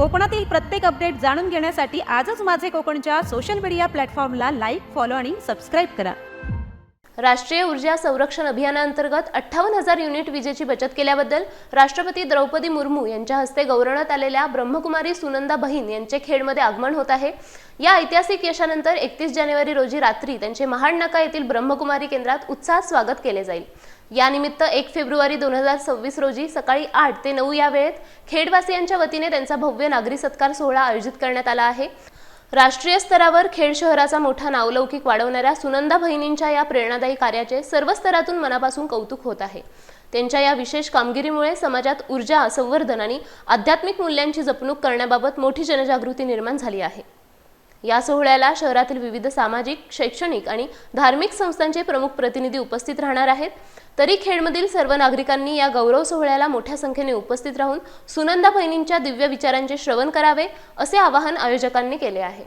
कोकणातील प्रत्येक अपडेट जाणून घेण्यासाठी आजच माझे कोकणच्या सोशल मीडिया प्लॅटफॉर्मला लाईक, फॉलो आणि सबस्क्राईब करा। राष्ट्रीय ऊर्जा संरक्षण अभियानांतर्गत 58,000 युनिट विजेची बचत केल्याबद्दल राष्ट्रपती द्रौपदी मुर्मू यांच्या हस्ते गौरवण्यात आलेल्या ब्रह्मकुमारी सुनंदा बहीण यांचे खेडमध्ये आगमन होत आहे। या ऐतिहासिक यशानंतर 31 जानेवारी रोजी रात्री त्यांचे महाड नाका येथील ब्रह्मकुमारी केंद्रात उत्साहात स्वागत केले जाईल। यानिमित्त 1 फेब्रुवारी 2026 रोजी सकाळी 8 ते 9 या वेळेत खेडवासियांच्या वतीने त्यांचा भव्य नागरी सत्कार सोहळा आयोजित करण्यात आला आहे। राष्ट्रीय स्तरावर खेड शहराचा मोठा नावलौकिक वाढवणाऱ्या सुनंदा बहिणींच्या या प्रेरणादायी कार्याचे सर्व स्तरातून मनापासून कौतुक होत आहे। त्यांच्या या विशेष कामगिरीमुळे समाजात ऊर्जा संवर्धन आणि आध्यात्मिक मूल्यांची जपणूक करण्याबाबत मोठी जनजागृती निर्माण झाली आहे। या सोहळ्याला शहरातील विविध सामाजिक, शैक्षणिक आणि धार्मिक संस्थांचे प्रमुख प्रतिनिधी उपस्थित राहणार आहेत। तरी खेडमधील सर्व नागरिकांनी या गौरव सोहळ्याला मोठ्या संख्येने उपस्थित राहून सुनंदा बहिणींच्या दिव्य विचारांचे श्रवण करावे असे आवाहन आयोजकांनी केले आहे।